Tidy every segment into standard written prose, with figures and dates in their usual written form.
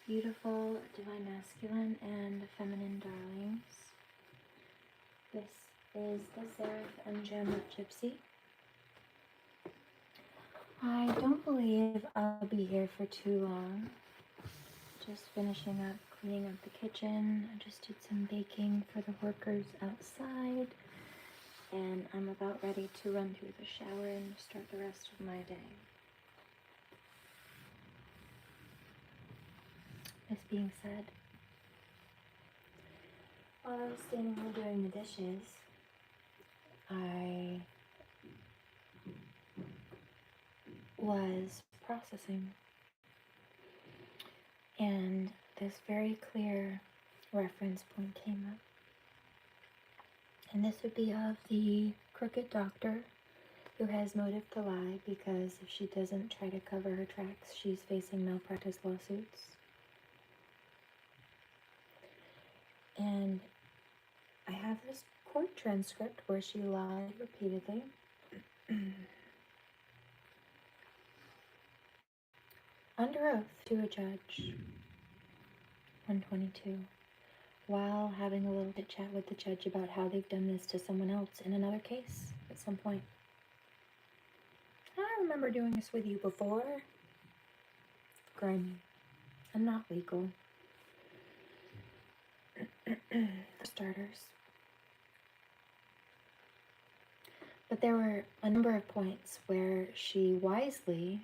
Beautiful divine masculine and feminine darlings. This is the Seraph and Gem Gypsy. I don't believe I'll be here for too long. Just finishing up cleaning up the kitchen. I just did some baking for the workers outside. And I'm about ready to run through the shower and start the rest of my day. This being said, while I was standing here doing the dishes, I was processing. And this very clear reference point came up. And this would be of the crooked doctor who has motive to lie because if she doesn't try to cover her tracks, she's facing malpractice lawsuits. And I have this court transcript where she lied repeatedly. Under oath to a judge, 122, while having a little chit chat with the judge about how they've done this to someone else in another case at some point. I remember doing this with you before. Grimy and not legal. For starters. But there were a number of points where she wisely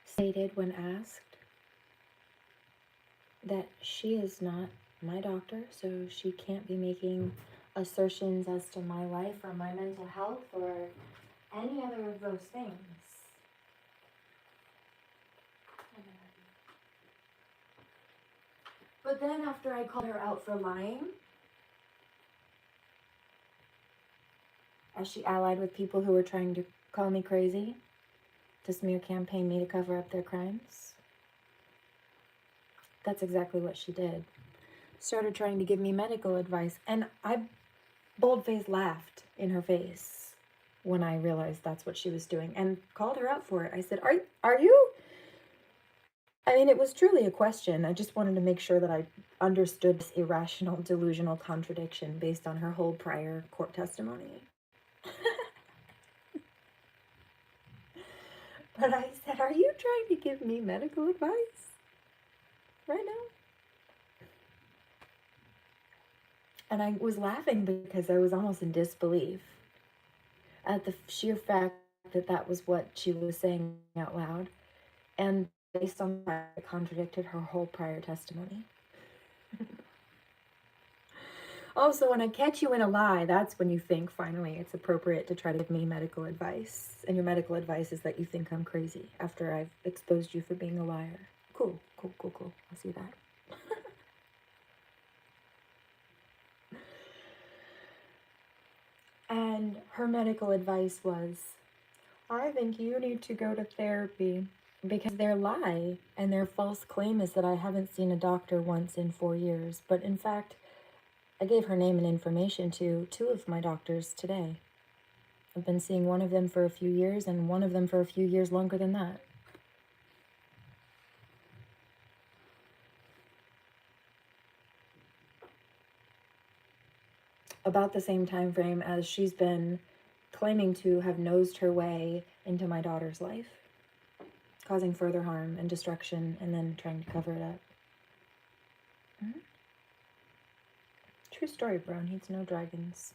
stated when asked that she is not my doctor, so she can't be making assertions as to my life or my mental health or any other of those things. But then after I called her out for lying, as she allied with people who were trying to call me crazy, to smear campaign me to cover up their crimes, that's exactly what she did. Started trying to give me medical advice, and I bold-faced laughed in her face when I realized that's what she was doing and called her out for it. I said, are you? I mean, it was truly a question. I just wanted to make sure that I understood this irrational, delusional contradiction based on her whole prior court testimony. But I said, are you trying to give me medical advice right now? And I was laughing because I was almost in disbelief at the sheer fact that that was what she was saying out loud. And based on that, it contradicted her whole prior testimony. Also, when I catch you in a lie, that's when you think, finally, it's appropriate to try to give me medical advice. And your medical advice is that you think I'm crazy after I've exposed you for being a liar. Cool, cool, cool, cool. I see that. And her medical advice was, I think you need to go to therapy because their lie and their false claim is that I haven't seen a doctor once in 4 years. But in fact, I gave her name and information to 2 of my doctors today. I've been seeing one of them for a few years and one of them for a few years longer than that. About the same time frame as she's been claiming to have nosed her way into my daughter's life, causing further harm and destruction, and then trying to cover it up. Mm-hmm. True story, bro. Needs no dragons.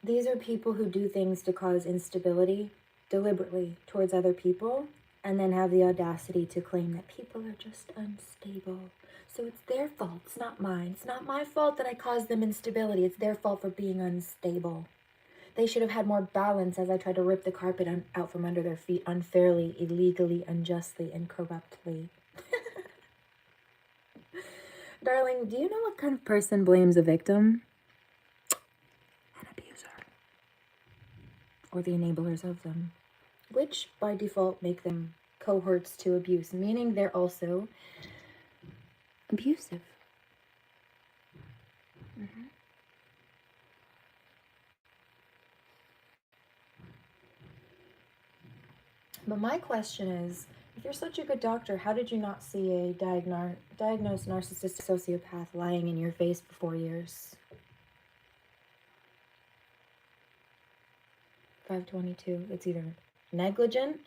These are people who do things to cause instability deliberately towards other people, and then have the audacity to claim that people are just unstable. So it's their fault, it's not mine. It's not my fault that I caused them instability. It's their fault for being unstable. They should have had more balance as I tried to rip the carpet out from under their feet unfairly, illegally, unjustly, and corruptly. Darling, do you know what kind of person blames a victim? An abuser. Or the enablers of them, which by default make them cohorts to abuse, meaning they're also abusive. But my question is, if you're such a good doctor, how did you not see a diagnosed narcissistic sociopath lying in your face for 4 years? 522. It's either negligent,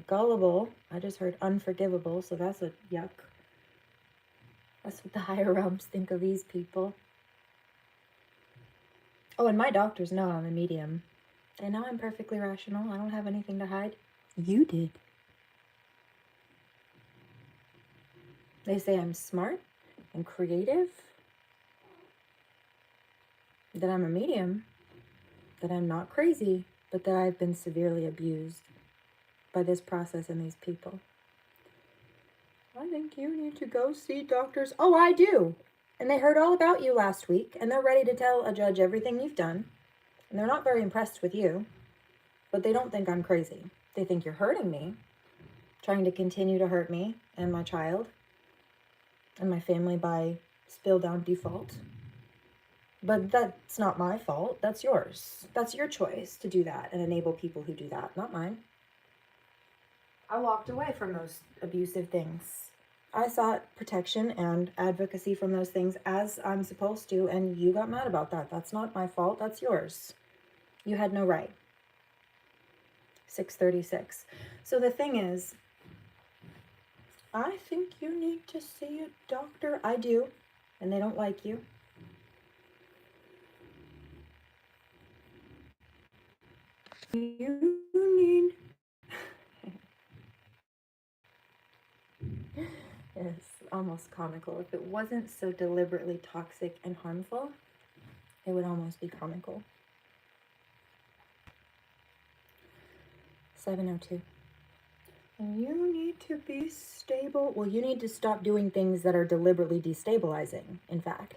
gullible. I just heard unforgivable, so that's a yuck. That's what the higher realms think of these people. Oh, and my doctors know I'm a medium. They know I'm perfectly rational. I don't have anything to hide. You did. They say I'm smart and creative, that I'm a medium, that I'm not crazy, but that I've been severely abused by this process and these people. I think you need to go see doctors. Oh, I do. And they heard all about you last week, and they're ready to tell a judge everything you've done. And they're not very impressed with you, but they don't think I'm crazy. They think you're hurting me, trying to continue to hurt me and my child and my family by spill down default. But that's not my fault. That's yours. That's your choice to do that and enable people who do that, not mine. I walked away from those abusive things. I sought protection and advocacy from those things as I'm supposed to, and you got mad about that. That's not my fault. That's yours. You had no right. 636. So the thing is, I think you need to see a doctor. I do, and they don't like you. You need... It's almost comical. If it wasn't so deliberately toxic and harmful, it would almost be comical. 702. You need to be stable. Well, you need to stop doing things that are deliberately destabilizing, in fact.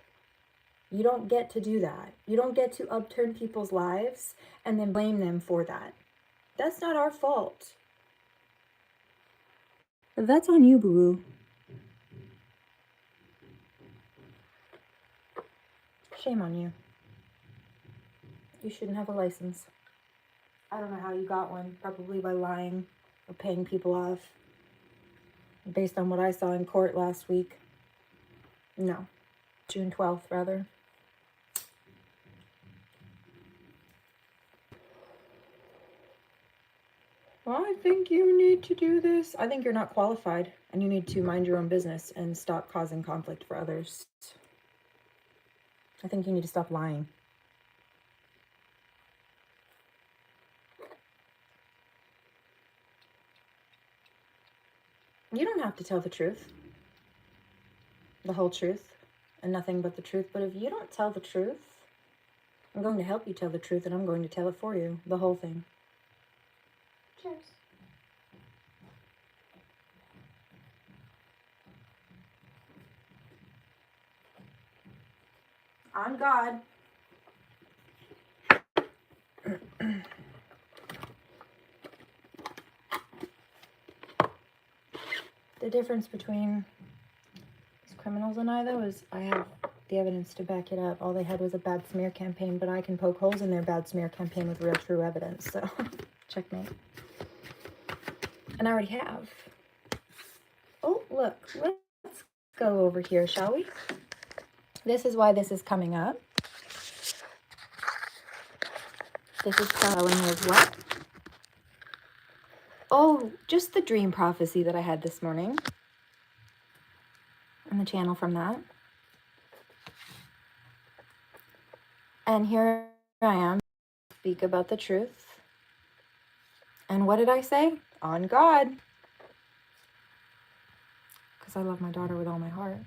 You don't get to do that. You don't get to upturn people's lives and then blame them for that. That's not our fault. That's on you, boo-boo. Shame on you. You shouldn't have a license. I don't know how you got one. Probably by lying or paying people off. Based on what I saw in court last week. No. June 12th, rather. I think you need to do this. I think you're not qualified, and you need to mind your own business and stop causing conflict for others. I think you need to stop lying. You don't have to tell the truth. The whole truth. And nothing but the truth. But if you don't tell the truth, I'm going to help you tell the truth, and I'm going to tell it for you. The whole thing. Cheers. On God. The difference between these criminals and I, though, is I have the evidence to back it up. All they had was a bad smear campaign, but I can poke holes in their bad smear campaign with real, true evidence. So, checkmate. And I already have. Oh, look. Let's go over here, shall we? This is why this is coming up. This is telling me of what? Oh, just the dream prophecy that I had this morning. And the channel from that. And here I am. Speak about the truth. And what did I say? On God. Because I love my daughter with all my heart.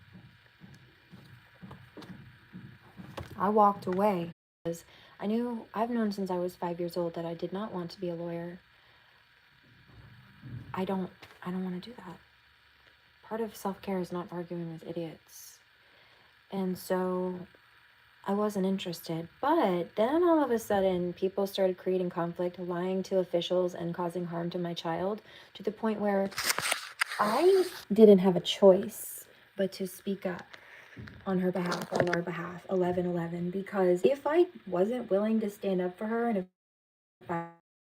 I walked away because I've known since I was 5 years old that I did not want to be a lawyer. I don't want to do that. Part of self-care is not arguing with idiots. And so I wasn't interested. But then all of a sudden, people started creating conflict, lying to officials and causing harm to my child to the point where I didn't have a choice but to speak up on her behalf, on our behalf, 1111, because if I wasn't willing to stand up for her and if I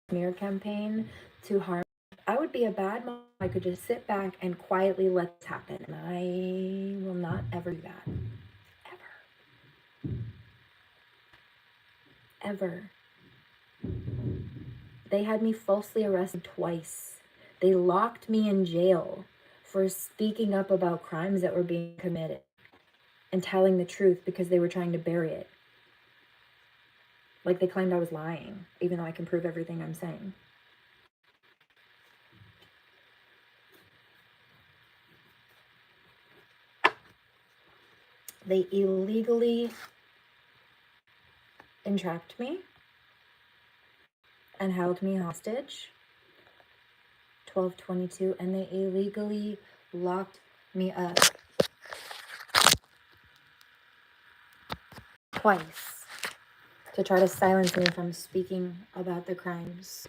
smear campaign to harm I would be a bad mom. I could just sit back and quietly let this happen. And I will not ever do that. Ever. They had me falsely arrested twice. They locked me in jail for speaking up about crimes that were being committed and telling the truth because they were trying to bury it. Like they claimed I was lying, even though I can prove everything I'm saying. They illegally entrapped me and held me hostage, 12/22, and they illegally locked me up twice to try to silence me from speaking about the crimes.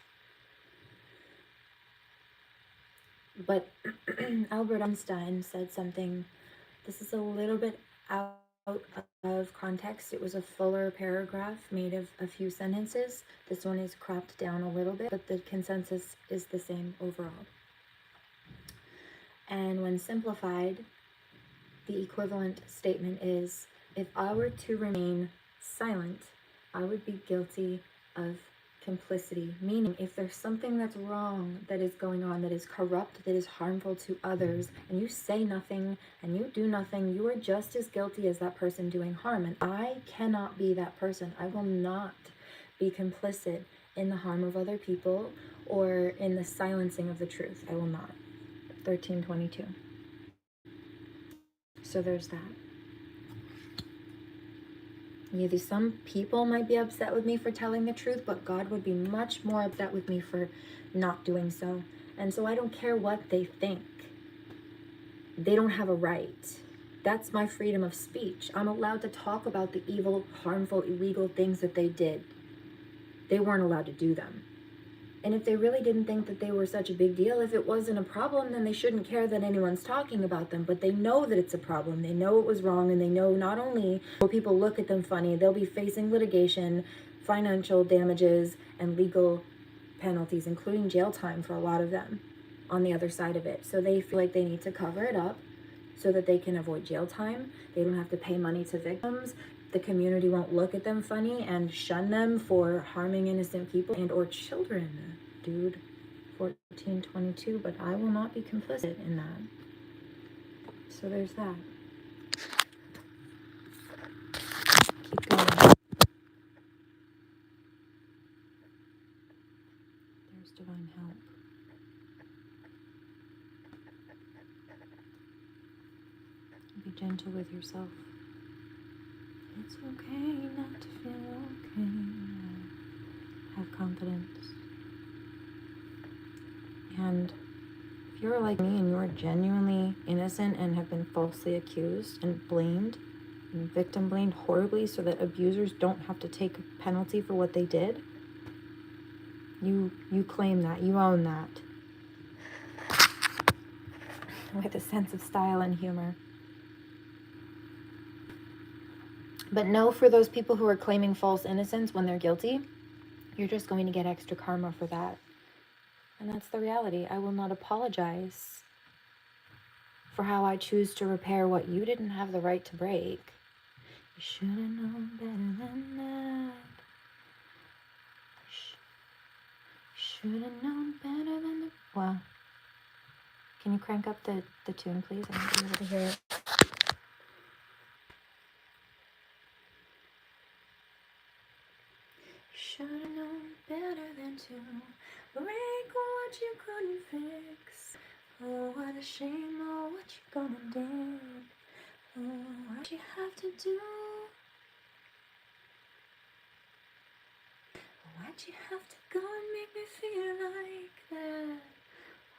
But Albert Einstein said something, this is a little bit out of context. It was a fuller paragraph made of a few sentences. This one is cropped down a little bit, but the consensus is the same overall. And when simplified, the equivalent statement is, if I were to remain silent, I would be guilty of complicity. Meaning, if there's something that's wrong that is going on, that is corrupt, that is harmful to others, and you say nothing and you do nothing, you are just as guilty as that person doing harm. And I cannot be that person. I will not be complicit in the harm of other people or in the silencing of the truth. I will not. 13/22. So there's that. Maybe some people might be upset with me for telling the truth, but God would be much more upset with me for not doing so. And so I don't care what they think. They don't have a right. That's my freedom of speech. I'm allowed to talk about the evil, harmful, illegal things that they did. They weren't allowed to do them. And if they really didn't think that they were such a big deal, if it wasn't a problem, then they shouldn't care that anyone's talking about them. But they know that it's a problem. They know it was wrong, and they know not only will people look at them funny, they'll be facing litigation, financial damages, and legal penalties, including jail time for a lot of them on the other side of it. So they feel like they need to cover it up so that they can avoid jail time. They don't have to pay money to victims. The community won't look at them funny and shun them for harming innocent people and or children, dude. 14/22, but I will not be complicit in that. So there's that. Keep going. There's divine help. Be gentle with yourself. It's okay not to feel okay. Have confidence. And if you're like me and you're genuinely innocent and have been falsely accused and blamed, and victim blamed horribly so that abusers don't have to take a penalty for what they did, you claim that, you own that. With a sense of style and humor. But know, for those people who are claiming false innocence when they're guilty, you're just going to get extra karma for that. And that's the reality. I will not apologize for how I choose to repair what you didn't have the right to break. You should have known better than that. Should have known better than that. Well, can you crank up the tune, please? I want to be able to hear it. Should have known better than to break what you couldn't fix. Oh, what a shame, oh, what you gonna do? Oh, what you have to do? Why'd you have to go and make me feel like that?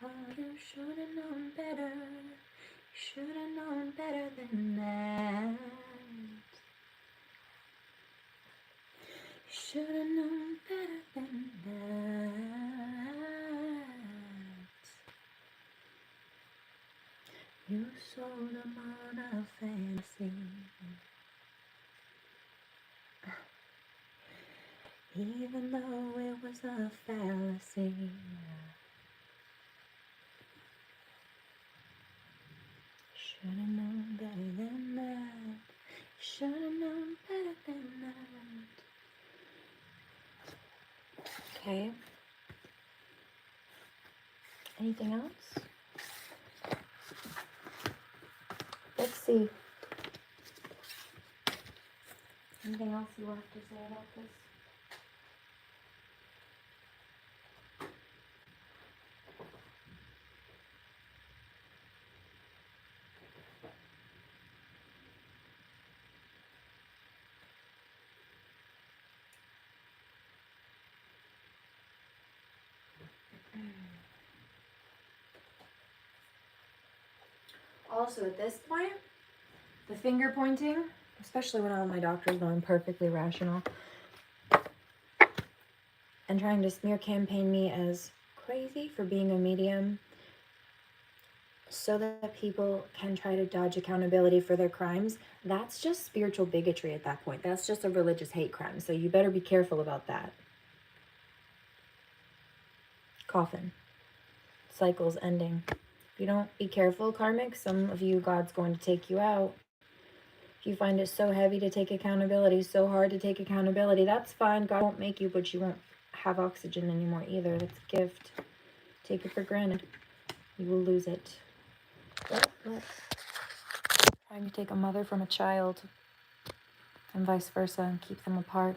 Oh, you should have known better. You should have known better than that. You should have known better than that. You sold them on a fantasy. Even though it was a fallacy. Should have known better than that. Should have known better than that. Okay. Anything else? Let's see. Anything else you want to say about this? Also, at this point, the finger pointing, especially when all my doctors know I'm perfectly rational, and trying to smear campaign me as crazy for being a medium so that people can try to dodge accountability for their crimes, that's just spiritual bigotry at that point. That's just a religious hate crime. So you better be careful about that. Coffin. Cycles ending. If you don't be careful, karmic, some of you, God's going to take you out. If you find it so heavy to take accountability, so hard to take accountability, that's fine. God won't make you, but you won't have oxygen anymore either. That's a gift. Take it for granted. You will lose it. Trying to take a mother from a child and vice versa and keep them apart.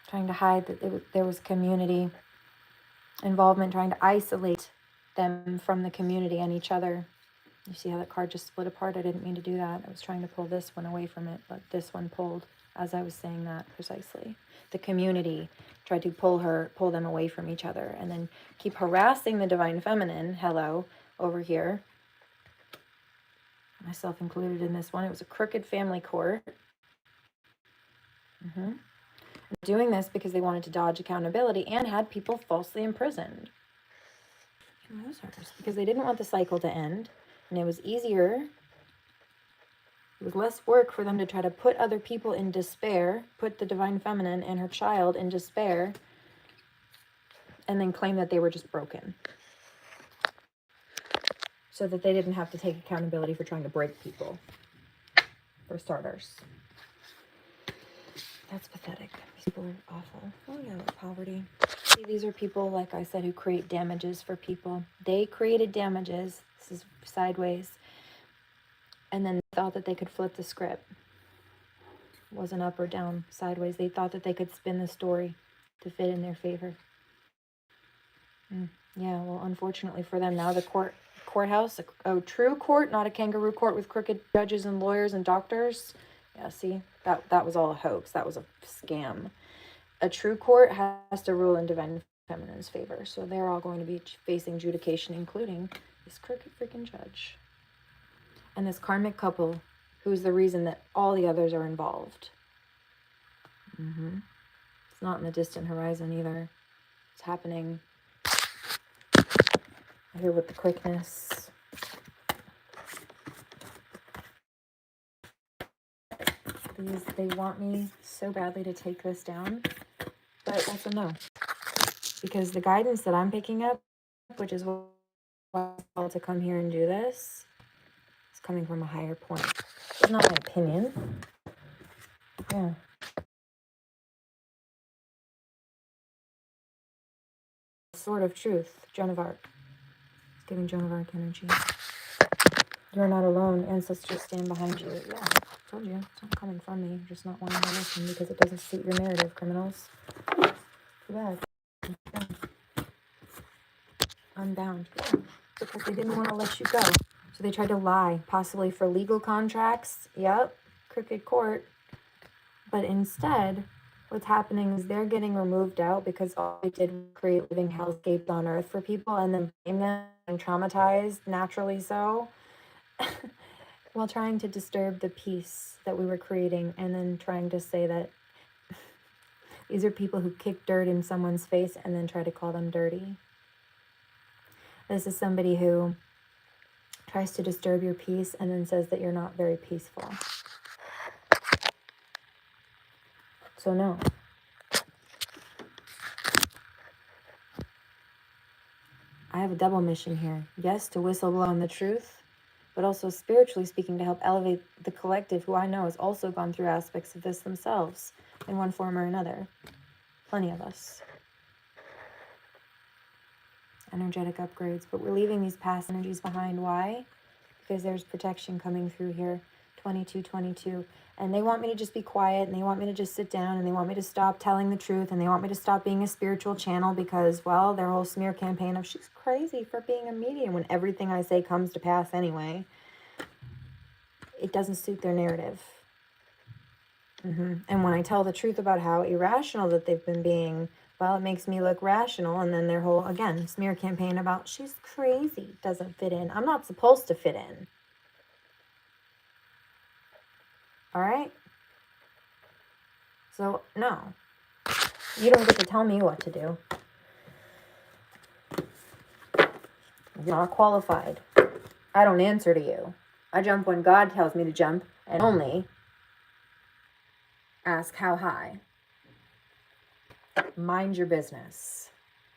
Trying to hide that there was community involvement, trying to isolate them from the community and each other. You see how that card just split apart? I didn't mean to do that. I was trying to pull this one away from it, but this one pulled as I was saying that precisely. The community tried to pull them away from each other and then keep harassing the divine feminine, hello, over here. Myself included in this one. It was a crooked family court. Doing this because they wanted to dodge accountability and had people falsely imprisoned. And losers, because they didn't want the cycle to end. And it was easier, it was less work for them to try to put other people in despair, put the divine feminine and her child in despair, and then claim that they were just broken. So that they didn't have to take accountability for trying to break people, for starters. That's pathetic. These people are awful. Oh yeah, with poverty. See, these are people, like I said, who create damages for people. They created damages. This is sideways. And then thought that they could flip the script. It wasn't up or down, sideways. They thought that they could spin the story to fit in their favor. Yeah, well, unfortunately for them, now the courthouse, a true court, not a kangaroo court with crooked judges and lawyers and doctors. Yeah, see, that was all a hoax. That was a scam. A true court has to rule in divine feminine's favor. So they're all going to be facing adjudication, including this crooked freaking judge. And this karmic couple, who's the reason that all the others are involved. It's not in the distant horizon either. It's happening here with the quickness. They want me so badly to take this down, but also no. Because the guidance that I'm picking up, which is why I'm called to come here and do this, is coming from a higher point. It's not my opinion. Yeah. Sword of Truth, Joan of Arc. It's giving Joan of Arc energy. You're not alone. Ancestors stand behind you. Yeah, I told you. It's not coming from me. You're just not wanting to listen because it doesn't suit your narrative, criminals. Too bad. Yeah. Unbound. Yeah. Because they didn't want to let you go. So they tried to lie, possibly for legal contracts. Yep. Crooked court. But instead, what's happening is they're getting removed out because all they did was create living hellscapes on earth for people and then blame them and traumatized, naturally so. While trying to disturb the peace that we were creating and then trying to say that these are people who kick dirt in someone's face and then try to call them dirty. This is somebody who tries to disturb your peace and then says that you're not very peaceful. So no. I have a double mission here. Yes, to whistle blow on the truth, but also spiritually speaking, to help elevate the collective, who I know has also gone through aspects of this themselves in one form or another. Plenty of us. Energetic upgrades, but we're leaving these past energies behind. Why? Because there's protection coming through here. 2222, and they want me to just be quiet, and they want me to just sit down, and they want me to stop telling the truth, and they want me to stop being a spiritual channel, because, well, their whole smear campaign of she's crazy for being a medium, when everything I say comes to pass anyway. It doesn't suit their narrative. And when I tell the truth about how irrational that they've been being, well, it makes me look rational, and then their whole, again, smear campaign about she's crazy doesn't fit in. I'm not supposed to fit in. All right? So, no. You don't get to tell me what to do. You're not qualified. I don't answer to you. I jump when God tells me to jump, and only ask how high. Mind your business.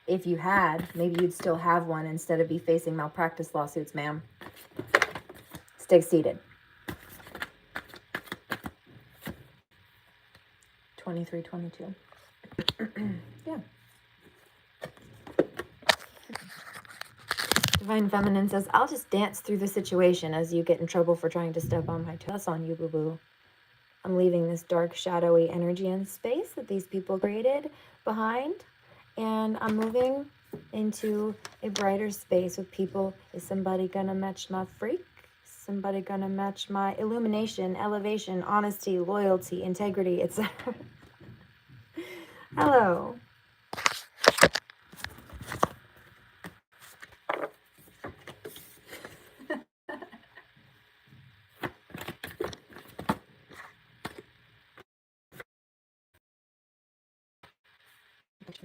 If you had, maybe you'd still have one instead of be facing malpractice lawsuits, ma'am. Stay seated. 2322. Yeah. Divine Feminine says, I'll just dance through the situation as you get in trouble for trying to step on my toe. That's on you, boo-boo. I'm leaving this dark, shadowy energy and space that these people created behind, and I'm moving into a brighter space with people. Is somebody gonna match my freak? Somebody gonna match my illumination, elevation, honesty, loyalty, integrity, etc.? Hello.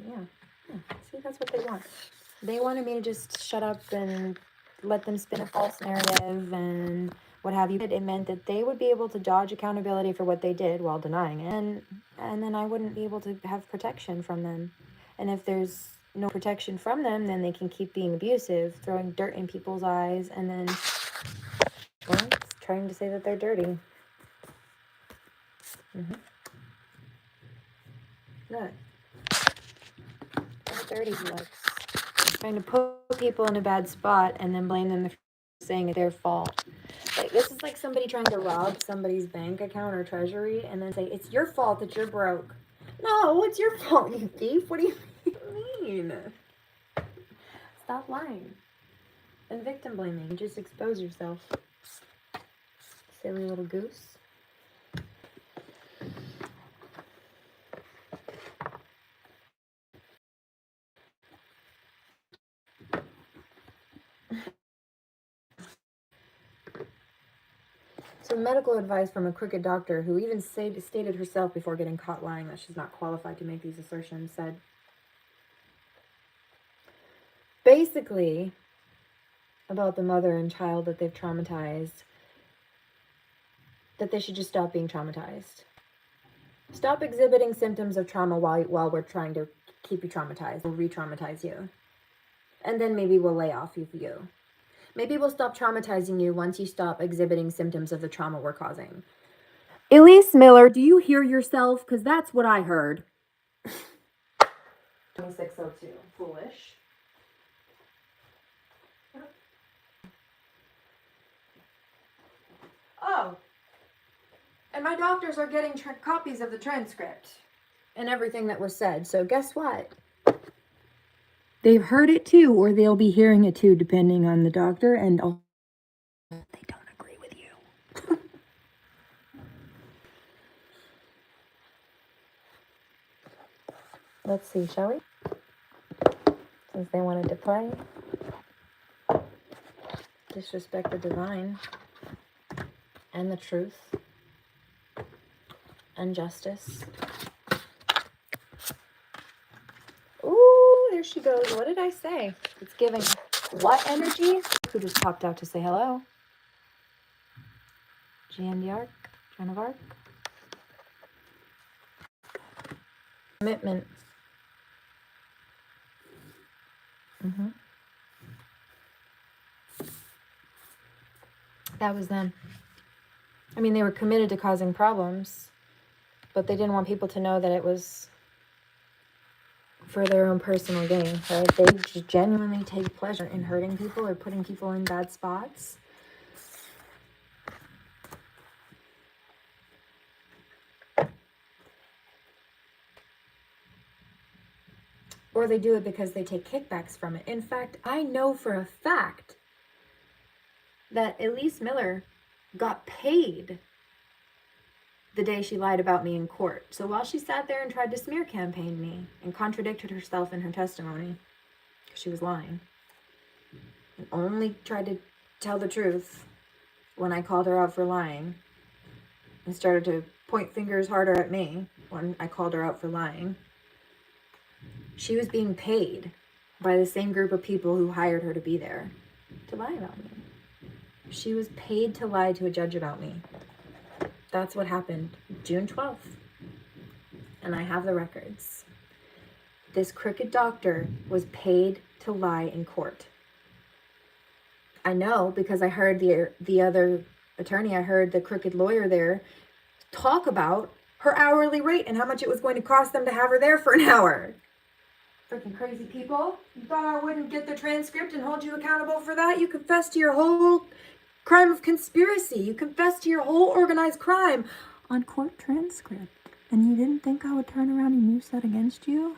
Yeah. See, that's what they want. They wanted me to just shut up and let them spin a false narrative and what have you. It meant that they would be able to dodge accountability for what they did while denying it. And then I wouldn't be able to have protection from them. And if there's no protection from them, then they can keep being abusive, throwing dirt in people's eyes, and then, well, trying to say that they're dirty. Look. How dirty he looks. Trying to put people in a bad spot and then blame them for saying it's their fault. Like, this is like somebody trying to rob somebody's bank account or treasury and then say, it's your fault that you're broke. No, it's your fault, you thief. What do you mean? Stop lying. And victim blaming. Just expose yourself. Silly little goose. So medical advice from a crooked doctor who even stated herself before getting caught lying that she's not qualified to make these assertions said, basically, about the mother and child that they've traumatized, that they should just stop being traumatized. Stop exhibiting symptoms of trauma while we're trying to keep you traumatized. We'll re-traumatize you. And then maybe we'll lay off you. Maybe we'll stop traumatizing you once you stop exhibiting symptoms of the trauma we're causing. Elise Miller, do you hear yourself? Because that's what I heard. 2602. Foolish. Oh. And my doctors are getting copies of the transcript and everything that was said. So guess what? They've heard it too, or they'll be hearing it too, depending on the doctor. And they don't agree with you. Let's see, shall we? Since they wanted to play. Disrespect the divine and the truth and justice. Ooh, there she goes. What did I say? It's giving what energy? Who just popped out to say hello? Joan of Arc. Commitment. That was them. I mean, they were committed to causing problems, but they didn't want people to know that it was for their own personal gain, right? They just genuinely take pleasure in hurting people or putting people in bad spots. Or they do it because they take kickbacks from it. In fact, I know for a fact that Elise Miller got paid the day she lied about me in court. So while she sat there and tried to smear campaign me and contradicted herself in her testimony, she was lying, and only tried to tell the truth when I called her out for lying, and started to point fingers harder at me when I called her out for lying. She was being paid by the same group of people who hired her to be there to lie about me. She was paid to lie to a judge about me. That's what happened June 12th. And I have the records. This crooked doctor was paid to lie in court. I know because I heard the other attorney, I heard the crooked lawyer there talk about her hourly rate and how much it was going to cost them to have her there for an hour. Freaking crazy people. You thought I wouldn't get the transcript and hold you accountable for that? You confessed to your whole crime of conspiracy. You confessed to your whole organized crime on court transcript. And you didn't think I would turn around and use that against you?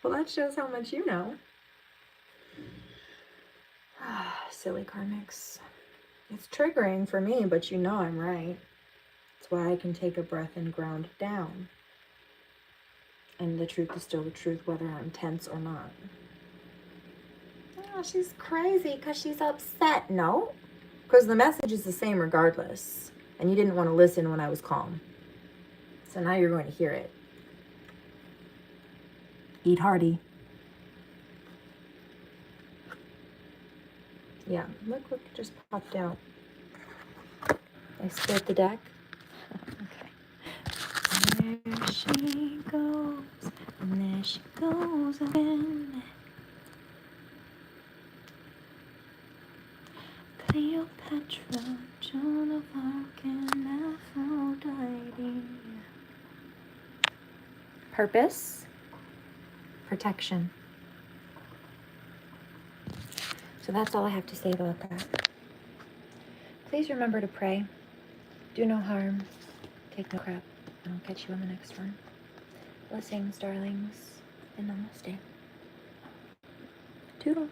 Well, that shows how much you know. Silly karmics. It's triggering for me, but you know I'm right. That's why I can take a breath and ground down. And the truth is still the truth, whether I'm tense or not. Oh, she's crazy because she's upset. No, because the message is the same regardless. And you didn't want to listen when I was calm. So now you're going to hear it. Eat hearty. Yeah, look what just popped out. I split the deck. Okay. There she goes, and there she goes again. Cleopatra, Joan of Arc, and Aphrodite. Purpose, protection. So that's all I have to say about that. Please remember to pray. Do no harm. Take no crap. And I'll catch you on the next one. Blessings, darlings, and namaste. Toodles.